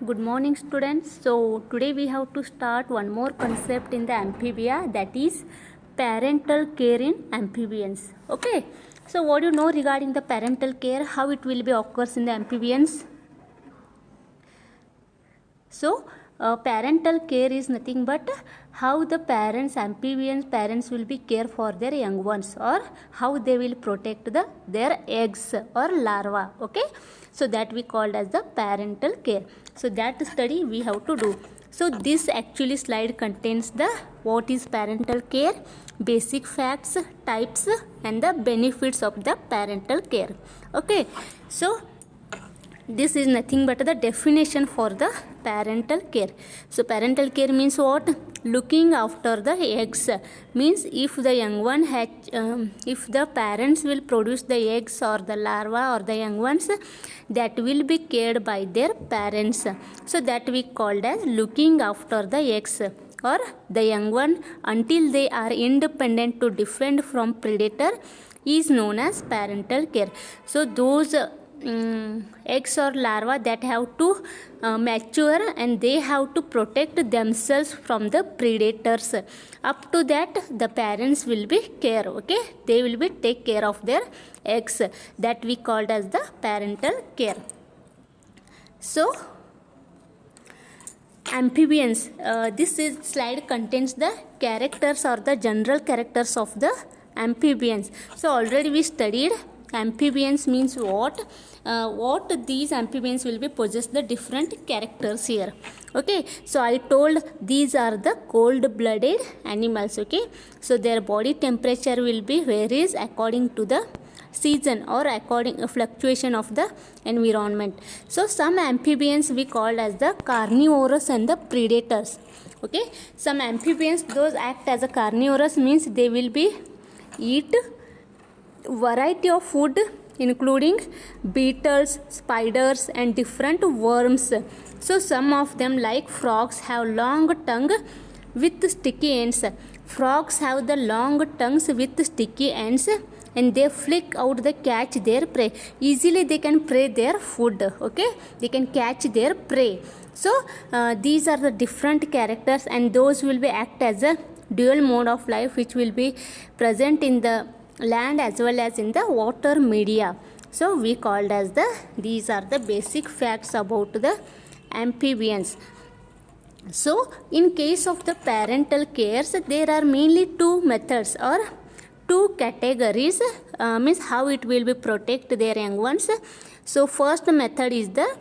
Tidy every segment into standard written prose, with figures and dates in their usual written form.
Good morning, students. So today we have to start one more concept in the amphibia, that is parental care in amphibians. Okay. So what do you know regarding the parental care, how it will be occurs in the amphibians? So parental care is nothing but how the amphibian parents will be care for their young ones, or how they will protect their eggs or larva. Okay, so that we called as the parental care. So that study we have to do. So this actually slide contains the what is parental care, basic facts, types, and the benefits of the parental care. Okay, so this is nothing but the definition for the parental care. So parental care means what? Looking after the eggs. Means if the young one if the parents will produce the eggs or the larva or the young ones, that will be cared by their parents. So that we called as looking after the eggs or the young one until they are independent to defend from predator is known as parental care. So those eggs or larvae that have to mature and they have to protect themselves from the predators. Up to that the parents will be care. Okay, they will be take care of their eggs, that we called as the parental care. So amphibians, this slide contains the characters or the general characters of the amphibians. So already we studied amphibians means what these amphibians will be possess the different characters here. Okay, so I told these are the cold blooded animals. Okay, so their body temperature will be varies according to the season or according fluctuation of the environment. So some amphibians we called as the carnivorous and the predators. Okay, some amphibians those act as a carnivorous, means they will be eat variety of food including beetles, spiders, and different worms. So some of them like frogs have long tongue with sticky ends. Frogs have the long tongues with sticky ends and they flick out the catch their prey. Easily they can prey their food. Okay, they can catch their prey. So these are the different characters, and those will be act as a dual mode of life which will be present in the land as well as in the water media. So we called as these are the basic facts about the amphibians. So in case of the parental cares, there are mainly two methods or two categories, means how it will be protect their young ones. So first method is the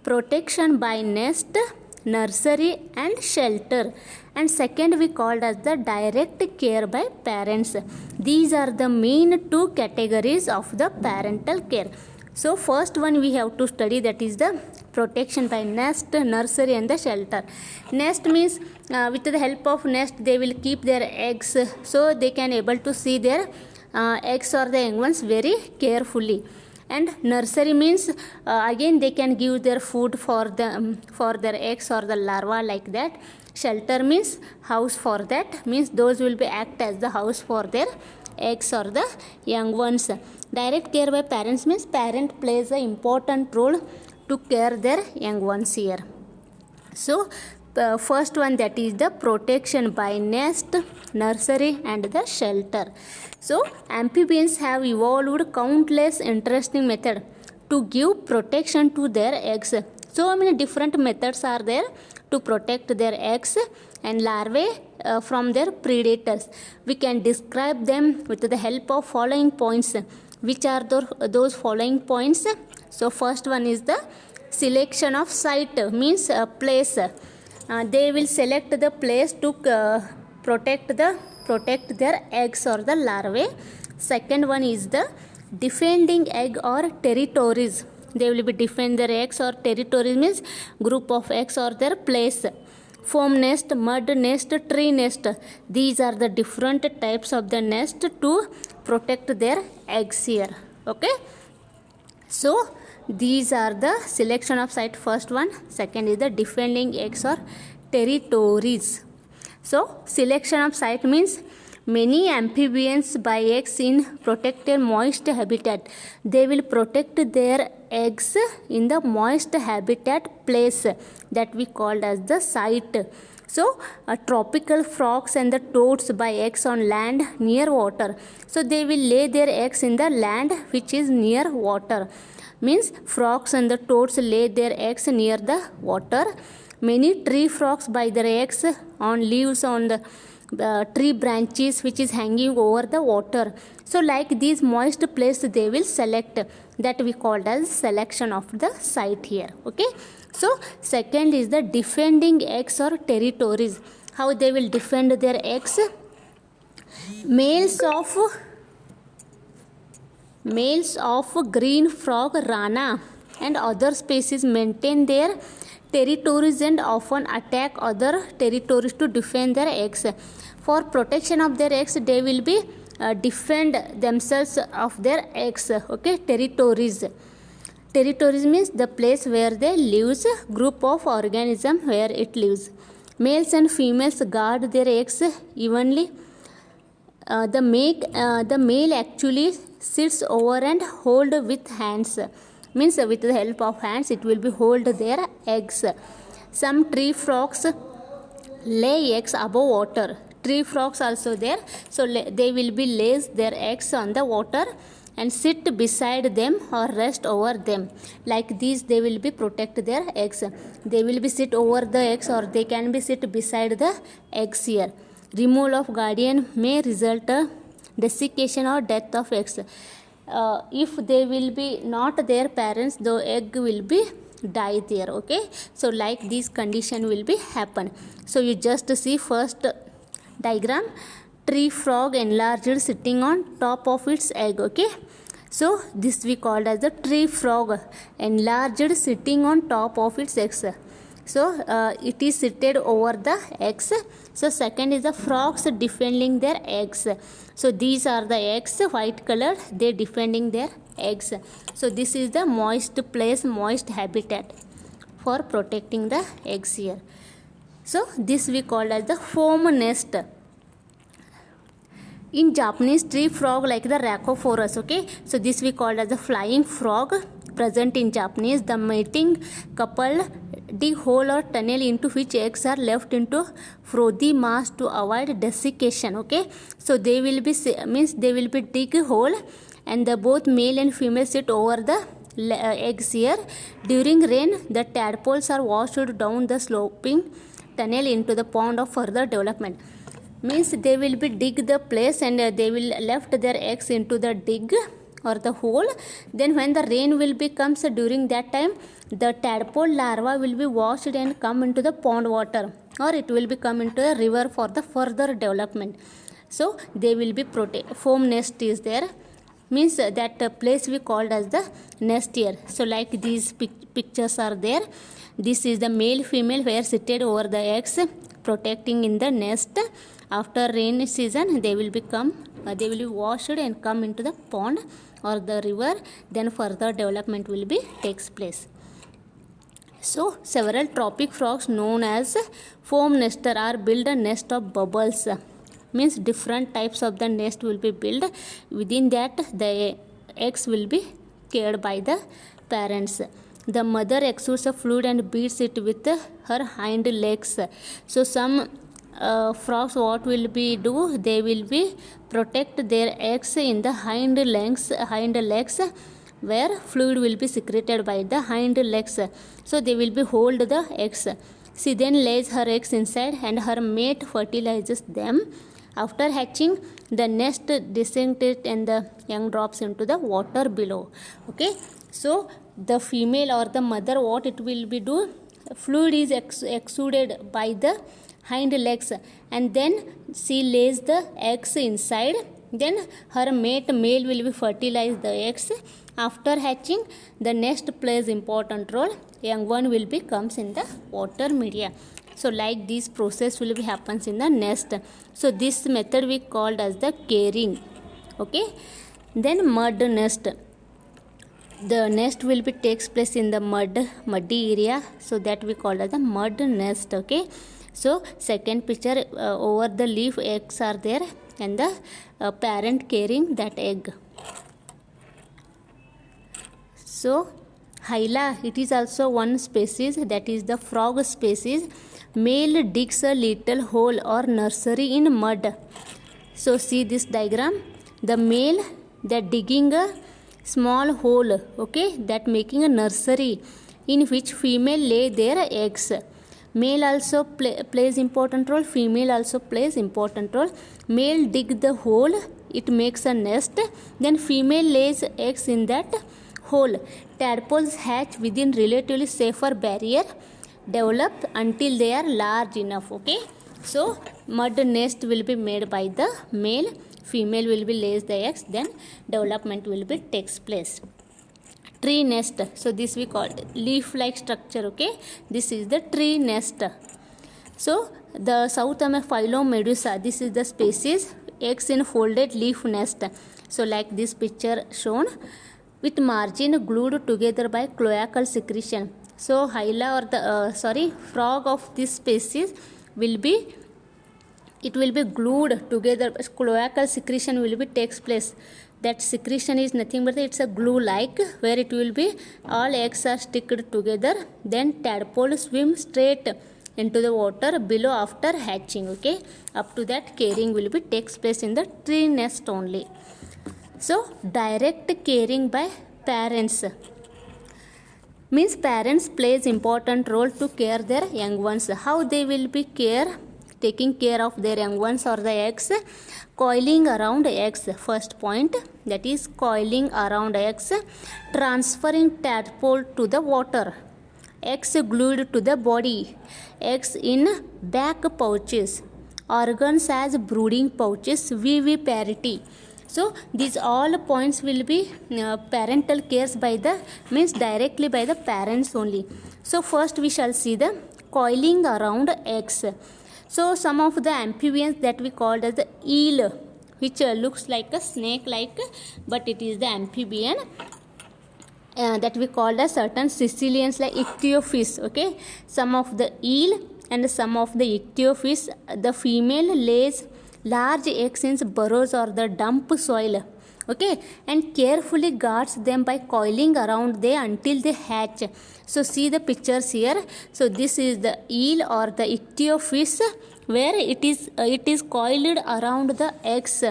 protection by nest, nursery, and shelter, and second we called as the direct care by parents. These are the main two categories of the parental care. So first one we have to study, that is the protection by nest, nursery, and the shelter. Nest means with the help of nest they will keep their eggs, so they can able to see their eggs or the young ones very carefully. And nursery means again they can give their food for their eggs or the larva, like that. Shelter means house for that, means those will be act as the house for their eggs or the young ones. Direct care by parents means parent plays an important role to care their young ones here. So first one, that is the protection by nest, nursery, and the shelter. So amphibians have evolved countless interesting methods to give protection to their eggs. So many different methods are there to protect their eggs and larvae from their predators. We can describe them with the help of following points. Which are those following points? So first one is the selection of site, means place. They will select the place to protect their eggs or the larvae. Second one is the defending egg or territories. They will be defend their eggs or territories, means group of eggs or their place. Foam nest, mud nest, tree nest. These are the different types of the nest to protect their eggs here. Okay, so these are the selection of site, first one. Second is the defending eggs or territories. So selection of site means many amphibians by eggs in protected moist habitat. They will protect their eggs in the moist habitat place that we called as the site. So tropical frogs and the toads buy eggs on land near water. So they will lay their eggs in the land which is near water. Means frogs and the toads lay their eggs near the water. Many tree frogs buy their eggs on leaves on the tree branches which is hanging over the water. So like these moist place they will select, that we called as selection of the site here. Okay, so second is the defending eggs or territories. How they will defend their eggs? Males of green frog, rana and other species maintain their territories and often attack other territories to defend their eggs. For protection of their eggs, they will be defend themselves of their eggs. Okay, territories means the place where they lives, group of organism where it lives. Males and females guard their eggs evenly. The male actually sits over and hold with hands, means with the help of hands it will be hold their eggs. Some tree frogs lay eggs above water. Tree frogs also there, so they will be lays their eggs on the water and sit beside them or rest over them. Like these they will be protect their eggs. They will be sit over the eggs or they can be sit beside the eggs here. Removal of guardian may result desiccation or death of eggs. If they will be not their parents, the egg will be die there. Okay, so like this condition will be happen. So you just see first diagram, tree frog enlarged sitting on top of its egg. Okay, so this we called as the tree frog enlarged sitting on top of its eggs. So it is seated over the eggs. So second is the frogs defending their eggs. So these are the eggs, white color, they defending their eggs. So this is the moist place, moist habitat for protecting the eggs here. So this we call as the foam nest. In Japanese, tree frog like the Rhacophorus. Okay, so this we call as the flying frog present in Japanese. The mating couple dig hole or tunnel into which eggs are left into frothy mass to avoid desiccation. Okay, so they will be dig hole and the both male and female sit over the eggs here. During rain, the tadpoles are washed down the sloping tunnel into the pond of further development. Means they will be dig the place and they will left their eggs into the dig or the hole. Then when the rain will be comes, during that time the tadpole larva will be washed and come into the pond water, or it will be come into the river for the further development. So they will be foam nest is there, means that place we called as the nest here. So like these pictures are there. This is the male female where seated over the eggs protecting in the nest. After rain season they will be washed and come into the pond or the river, then further development will be takes place. So several tropic frogs known as foam nester are build a nest of bubbles. Means different types of the nest will be built. Within that the eggs will be cared by the parents. The mother exudes a fluid and beats it with her hind legs. So some frogs what will be do, they will be protect their eggs in the hind legs where fluid will be secreted by the hind legs. So they will be hold the eggs. She then lays her eggs inside and her mate fertilizes them. After hatching, the nest disintegrates and the young drops into the water below. Okay, so the female or the mother what it will be do, fluid is exuded by the hind legs and then she lays the eggs inside. Then her mate male will be fertilize the eggs. After hatching, the nest plays important role. Young one will be comes in the water media. So like this process will be happens in the nest. So this method we called as the caring. Okay, then mud nest. The nest will be takes place in the muddy area, so that we call as the mud nest. Okay, so second picture, over the leaf eggs are there and the parent carrying that egg. So Hyla, it is also one species, that is the frog species. Male digs a little hole or nursery in mud. So see this diagram. The male, that digging a small hole, okay, that making a nursery in which female lay their eggs. Male also plays important role, female also plays important role. Male dig the hole, it makes a nest, then female lays eggs in that hole. Tadpoles hatch within relatively safer barrier, develop until they are large enough. Okay, so mud nest will be made by the male, female will be lays the eggs, then development will be takes place. Tree nest, so this we call leaf like structure. Okay, this is the tree nest. So the South American phylum Medusa, this is the species, eggs in folded leaf nest. So like this picture shown, with margin glued together by cloacal secretion. So Hyla or the frog of this species will be, it will be glued together, cloacal secretion will be takes place. That secretion is nothing but it's a glue like, where it will be all eggs are sticked together, then tadpole swim straight into the water below after hatching. Okay, up to that caring will be takes place in the tree nest only. So direct caring by parents means parents plays important role to care their young ones. How they will be taking care of their young ones or the eggs? Coiling around eggs, first point, that is coiling around eggs, transferring tadpole to the water, eggs glued to the body, eggs in back pouches, organs as brooding pouches, viviparity. So these all points will be parental cares by the, means directly by the parents only. So first we shall see the coiling around eggs. So some of the amphibians that we called as the eel, which looks like a snake like, but it is the amphibian that we called as certain Sicilians like ichthyofish. Okay, some of the eel and some of the ichthyofish, the female lays large eggs in burrows or the dump soil. Okay, and carefully guards them by coiling around them until they hatch. So see the pictures here. So this is the eel or the ichthyofish, where it is coiled around the eggs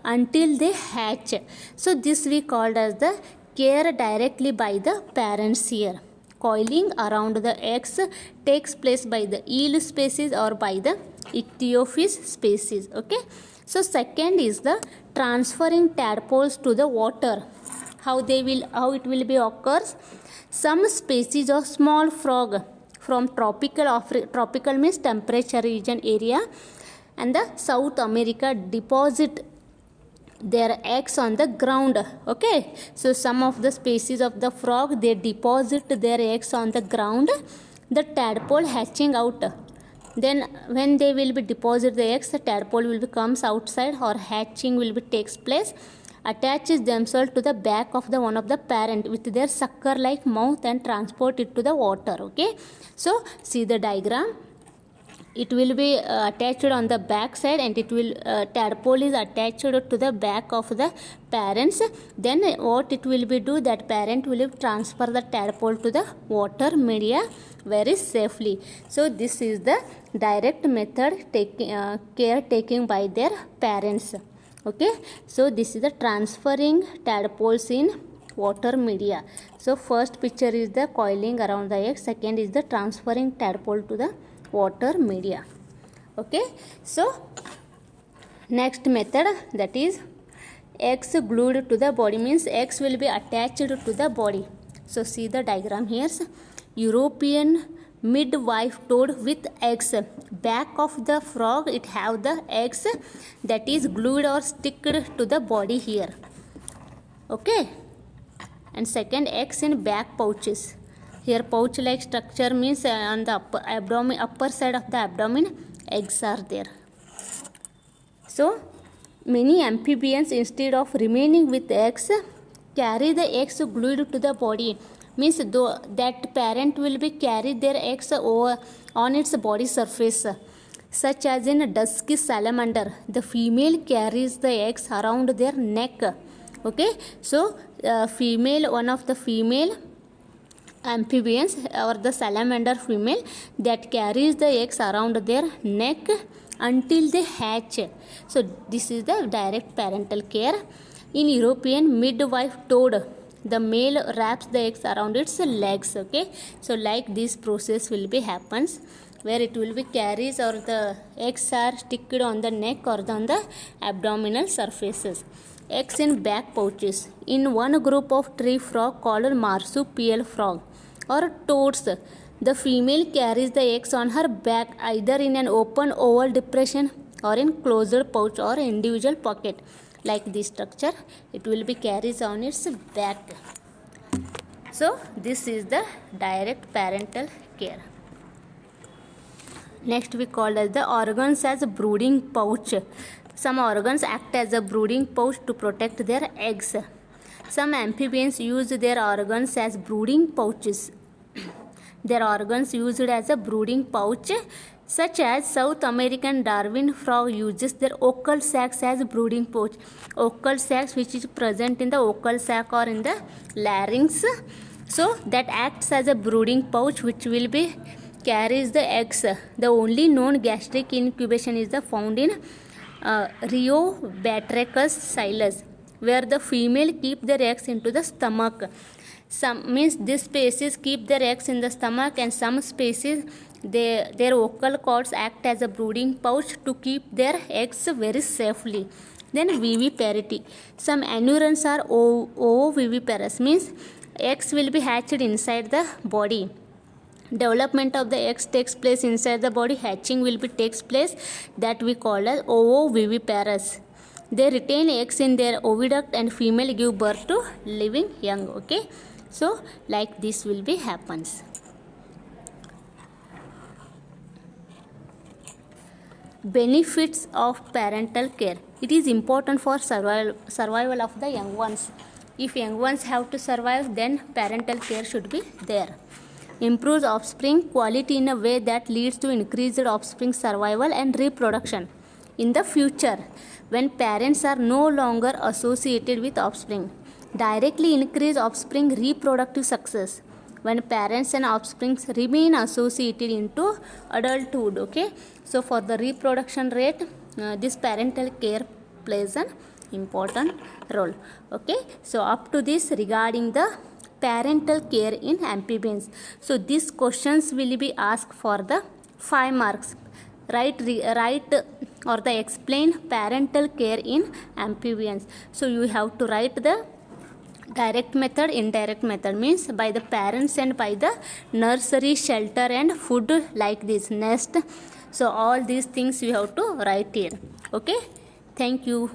until they hatch. So this we called as the care directly by the parents here. Coiling around the eggs takes place by the eel species or by the ichthyofish species. Okay, so second is the transferring tadpoles to the water. How it will be occurs? Some species of small frog from tropical means temperature region area and the South America deposit their eggs on the ground. Okay, so some of the species of the frog, they deposit their eggs on the ground, the tadpole hatching out. Then when they will be deposit the eggs, the tadpole will be comes outside or hatching will be takes place, attaches themselves to the back of the one of the parent with their sucker like mouth and transport it to the water. Okay, so see the diagram. It will be attached on the back side, and it will tadpole is attached to the back of the parents. Then what it will be do, that parent will transfer the tadpole to the water media very safely. So this is the direct method care taking by their parents. Okay, so this is the transferring tadpoles in water media. So first picture is the coiling around the egg, second is the transferring tadpole to the water media. Okay, so next method, that is eggs glued to the body, means eggs will be attached to the body. So see the diagram here. European midwife toad with eggs, back of the frog it have the eggs that is glued or sticked to the body here. Okay, and second, eggs in back pouches. Here pouch like structure means on the upper side of the abdomen eggs are there. So many amphibians, instead of remaining with eggs, carry the eggs glued to the body, means that parent will be carry their eggs over on its body surface. such as in dusky salamander, the female carries the eggs around their neck. Okay, so one of the female amphibians or the salamander female that carries the eggs around their neck until they hatch. So this is the direct parental care. In European midwife toad, the male wraps the eggs around its legs. Okay, so like this process will be happens where it will be carries or the eggs are sticked on the neck or on the abdominal surfaces. Eggs in back pouches. In one group of tree frog called marsupial frog or toads, the female carries the eggs on her back either in an open oval depression or in closed pouch or individual pocket. Like this structure, it will be carries on its back. So this is the direct parental care. Next we call as the organs as a brooding pouch. Some organs act as a brooding pouch to protect their eggs. Some amphibians use their organs as brooding pouches. Their organs used as a brooding pouch, such as South American Darwin frog uses their ocal sacs as brooding pouch. Ocal sacs which is present in the ocal sac or in the larynx. So that acts as a brooding pouch which will be carries the eggs. The only known gastric incubation is the found in Rheobatrachus silus, where the female keep their eggs into the stomach. Some means this species keep their eggs in the stomach, and some species their vocal cords act as a brooding pouch to keep their eggs very safely. Then viviparity. Some anurans are ovoviviparous, means eggs will be hatched inside the body. Development of the eggs takes place inside the body. Hatching will be takes place, that we call as ovoviviparous. They retain eggs in their oviduct and female give birth to living young. Okay, so like this will be happens. Benefits of parental care. It is important for survival of the young ones. If young ones have to survive, then parental care should be there. Improves offspring quality in a way that leads to increased offspring survival and reproduction. In the future, when parents are no longer associated with offspring, directly increase offspring reproductive success. When parents and offspring remain associated into adulthood. Okay, so for the reproduction rate, this parental care plays an important role. Okay, so up to this regarding the parental care in amphibians. So these questions will be asked for the 5 marks. Write or the explain parental care in amphibians. So you have to write the direct method, indirect method, means by the parents and by the nursery, shelter and food, like this nest. So all these things you have to write here. Okay, thank you.